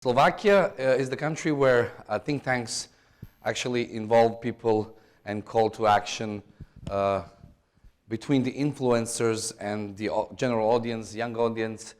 Slovakia is the country where think tanks actually involve people and call to action between the influencers and the general audience, young audience,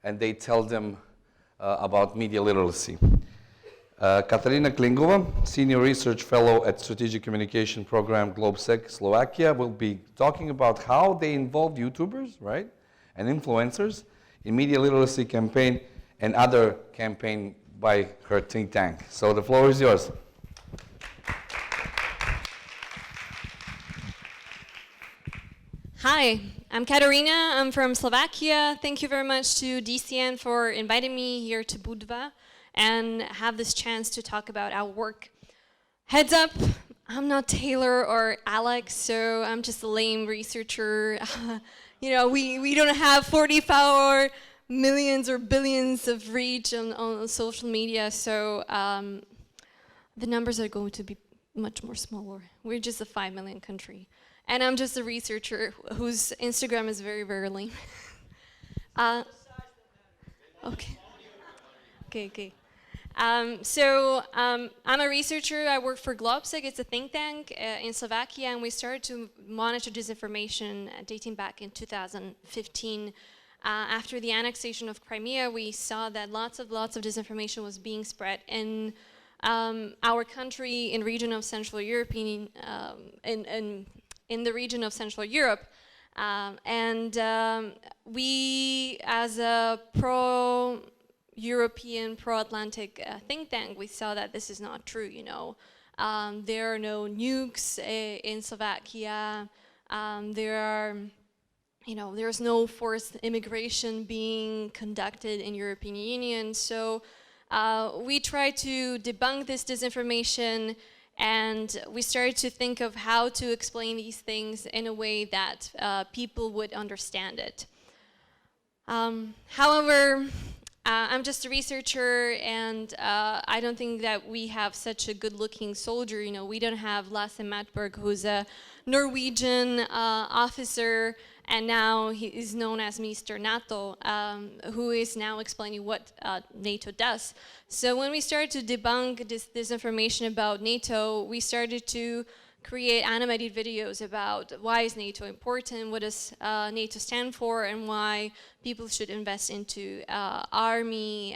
and they tell them about media literacy. Katarina Klingova, Senior Research Fellow at Strategic Communication Program Globsec, Slovakia, will be talking about how they involve YouTubers, right, and influencers in media literacy campaign and other campaign by her think tank. So the floor is yours. Hi, I'm Katarina. I'm from Slovakia. Thank you very much to DCN for inviting me here to Budva and have this chance to talk about our work. Heads up, I'm not Taylor or Alex, so I'm just a lame researcher. We don't have 44 millions or billions of reach on social media, so the numbers are going to be much more smaller. We're just a 5 million country. And I'm just a researcher whose Instagram is very, very lame. Okay. I'm a researcher. I work for Globsec. It's a think tank in Slovakia, and we started to monitor disinformation dating back in 2015. After the annexation of Crimea, we saw that lots of disinformation was being spread in our country, in region of Central Europe, in the region of Central Europe, we, as a pro-European, pro-Atlantic think tank, we saw that this is not true. There are no nukes in Slovakia. There's no forced immigration being conducted in European Union. So we try to debunk this disinformation, and we started to think of how to explain these things in a way that people would understand it. However, I'm just a researcher, and I don't think that we have such a good-looking soldier. We don't have Lasse Matberg, who's a Norwegian officer, and now he is known as Mr. NATO, who is now explaining what NATO does. So when we started to debunk this information about NATO, we started to create animated videos about why is NATO important, what does NATO stand for, and why people should invest into army.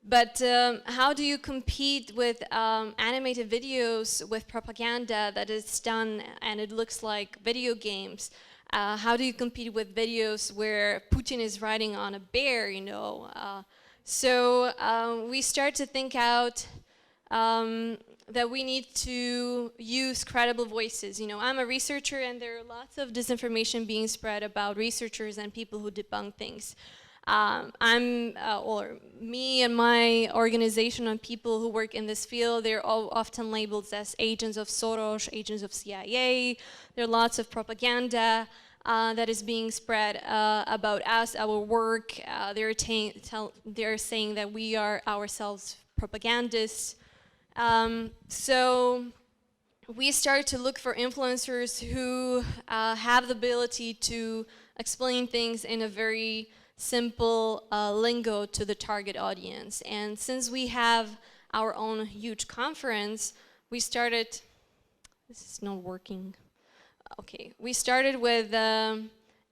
But how do you compete with animated videos with propaganda that is done and it looks like video games? How do you compete with videos where Putin is riding on a bear, So we start to think out that we need to use credible voices. I'm a researcher, and there are lots of disinformation being spread about researchers and people who debunk things. Me and my organization and people who work in this field, they're all often labeled as agents of Soros, agents of CIA. There are lots of propaganda that is being spread about us, our work. They're saying that we are ourselves propagandists. So we started to look for influencers who have the ability to explain things in a very simple lingo to the target audience. And since we have our own huge conference, we started, this is not working. Okay, we started with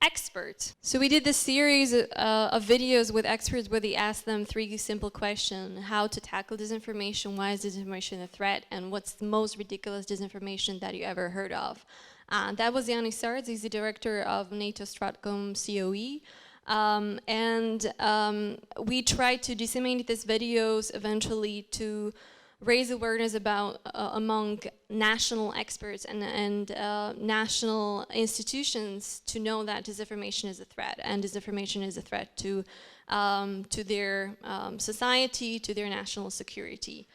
experts. So we did this series of videos with experts where they asked them 3 simple questions: how to tackle disinformation, why is disinformation a threat, and what's the most ridiculous disinformation that you ever heard of. That was Yannis Sards. He's the director of NATO Stratcom COE. We tried to disseminate these videos eventually to raise awareness about among national experts and national institutions to know that disinformation is a threat, and disinformation is a threat to their society, to their national security.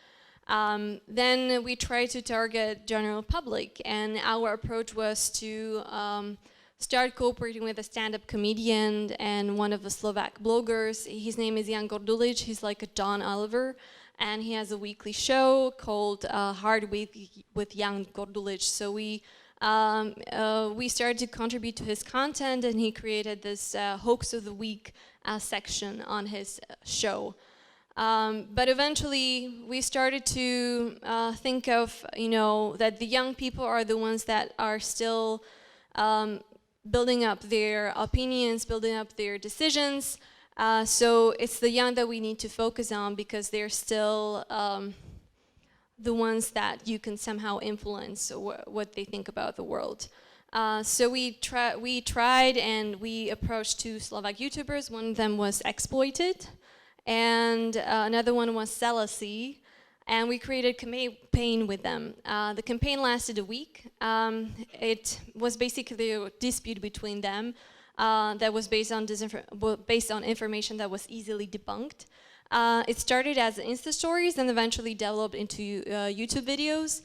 Then we tried to target general public, and our approach was to start cooperating with a stand-up comedian and one of the Slovak bloggers. His name is Jan Gordulic. He's like a John Oliver, and he has a weekly show called Hard Week with Jan Gordulic. So we started to contribute to his content, and he created this Hoax of the Week section on his show. But eventually, we started to think of, that the young people are the ones that are still building up their opinions, building up their decisions. So it's the young that we need to focus on because they're still the ones that you can somehow influence what they think about the world. So we tried and we approached two Slovak YouTubers. One of them was Exploited, and another one was Selassie. And we created a campaign with them. The campaign lasted a week. It was basically a dispute between them that was based on information that was easily debunked. It started as Insta stories and eventually developed into YouTube videos.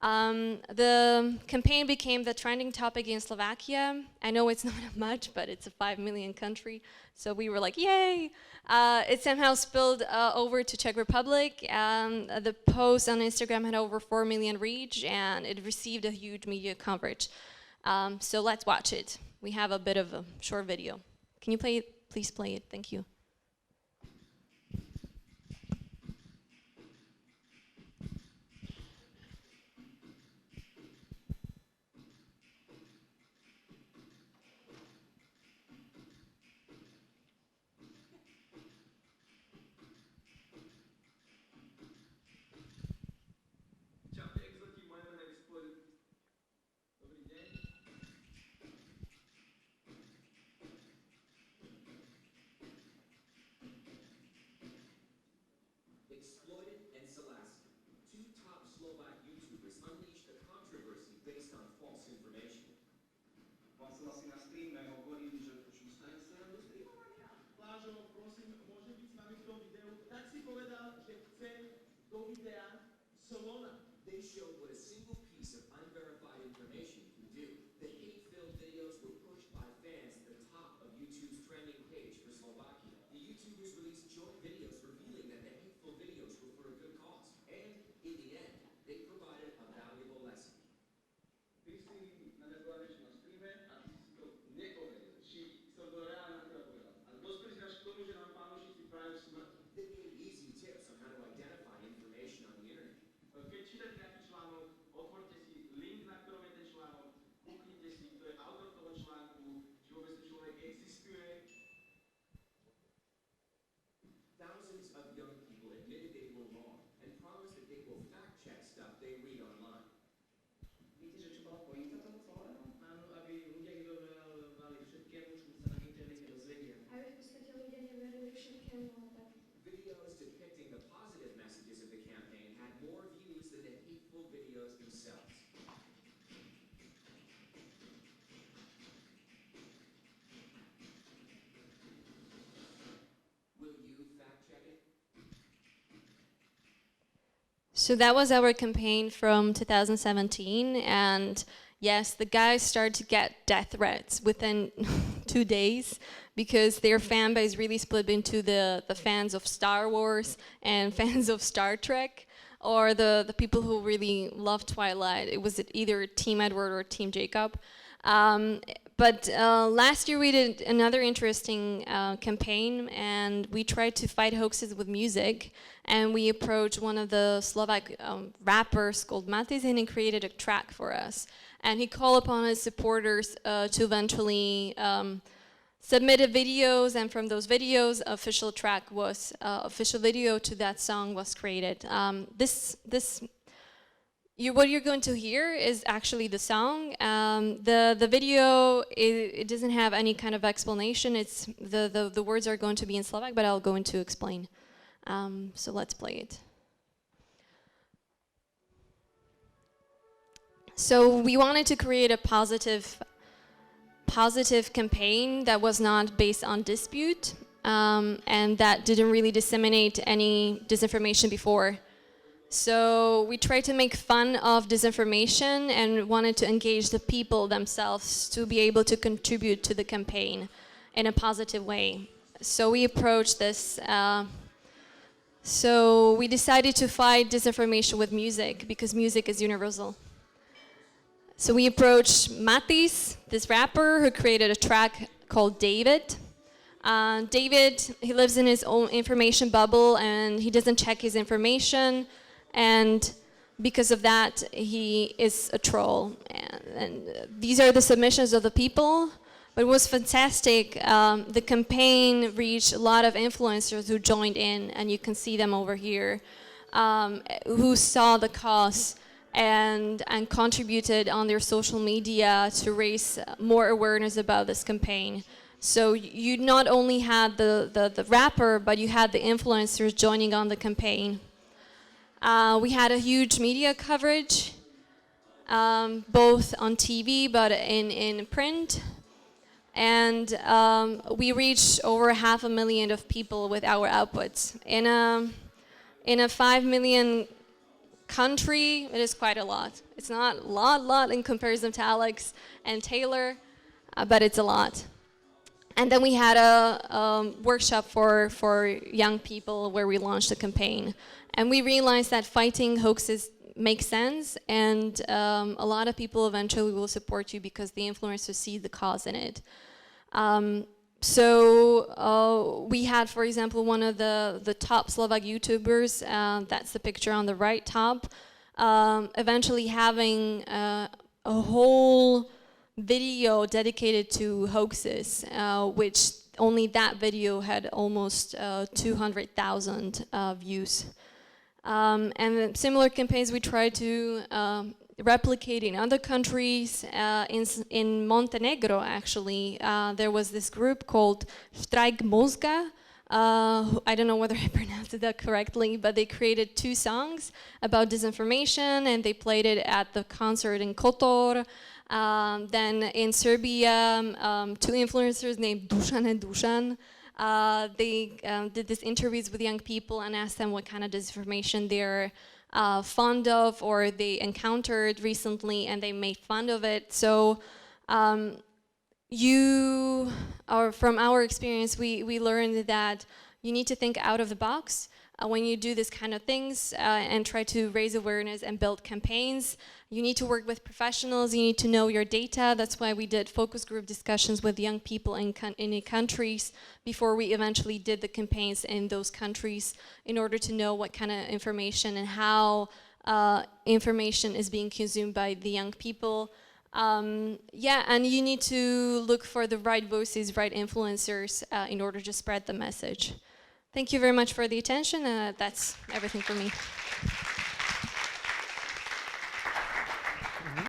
The campaign became the trending topic in Slovakia. I know it's not much, but it's a 5 million country, so we were like, yay! It somehow spilled over to Czech Republic. The post on Instagram had over 4 million reach, and it received a huge media coverage. So let's watch it. We have a bit of a short video. Can you play it? Please play it. Thank you. Exploited and Selassie, two top Slovak YouTubers, unleashed a controversy based on false information. Pán Selassie na streame hovorí, že počuť stane sa do streamovania. Lážo, prosím, môže byť s nami v tom videu? Tak si povedal, že chce do videa slona. They showed what a single piece of unverified information can do. The hate-filled videos were pushed by fans to the top of YouTube's trending page for Slovakia. The YouTubers released joint videos revealing that the hateful videos were for a good cause. And, in the end, they provided a valuable lesson. Ty si na mňa povedal niečo na streame a ty si to nepovedal. Či som to reálne na teba povedal. Ale dospeli sme až k tomu, že nám fanúšici prajú smrť. They gave easy tips on how to identify information on the internet. Keď čítate nejaký článok, otvorte si link, na ktorom je ten článok, kúknite si, kto je autor toho článku, či vôbec ten človek existuje. Thousands of young people admitted they were wrong and promised that they will fact-check stuff they read online. Viete, že čo bola pointa toho celého? Áno, aby ľudia ignorovali všetkému, čo sa na internete dozvedia. Aby v podstate ľudia neverili všetkému, tak Videos depicting the positive messages of the campaign had more views than the hateful videos themselves. Will you fact-check it? So that was our campaign from 2017, and yes, the guys started to get death threats within 2 days because their fan base really split into the fans of Star Wars and fans of Star Trek, or the people who really love Twilight. It was either Team Edward or Team Jacob. But last year we did another interesting campaign, and we tried to fight hoaxes with music. And we approached one of the Slovak rappers called Matizin and created a track for us. And he called upon his supporters to eventually submitted videos, and from those videos, official video to that song was created. What you're going to hear is actually the song. The video, it doesn't have any kind of explanation. It's the words are going to be in Slovak, but I'll go into explain. So let's play it. So we wanted to create a positive campaign that was not based on dispute, and that didn't really disseminate any disinformation before. So we tried to make fun of disinformation and wanted to engage the people themselves to be able to contribute to the campaign in a positive way. So we approached this. So we decided to fight disinformation with music because music is universal. So we approached Matis, this rapper who created a track called David. David, he lives in his own information bubble and he doesn't check his information, and because of that, he is a troll. And these are the submissions of the people. But it was fantastic. The campaign reached a lot of influencers who joined in, and you can see them over here, who saw the cause and contributed on their social media to raise more awareness about this campaign. So you not only had the rapper, but you had the influencers joining on the campaign. We had a huge media coverage, both on TV but in print. And we reached over 500,000 of people with our outputs. In a 5 million country, it is quite a lot. It's not a lot in comparison to Alex and Taylor, but it's a lot. And then we had a workshop for young people where we launched a campaign. And we realized that fighting hoaxes makes sense, and a lot of people eventually will support you because the influencers see the cause in it. So we had, for example, one of the top Slovak YouTubers, that's the picture on the right top, eventually having a whole video dedicated to hoaxes, which only that video had almost 200,000 views. And similar campaigns we try to replicate in other countries. In Montenegro, actually, there was this group called Strajk Mozga. I don't know whether I pronounced that correctly, but they created 2 songs about disinformation, and they played it at the concert in Kotor. Then in Serbia, 2 influencers named Dusan and Dusan, they did these interviews with young people and asked them what kind of disinformation they're fond of or they encountered recently, and they made fun of it. So from our experience, we learned that you need to think out of the box when you do this kind of things and try to raise awareness and build campaigns. You need to work with professionals, you need to know your data. That's why we did focus group discussions with young people in countries before we eventually did the campaigns in those countries, in order to know what kind of information and how information is being consumed by the young people. Yeah, and you need to look for the right voices, right influencers in order to spread the message. Thank you very much for the attention. That's everything for me.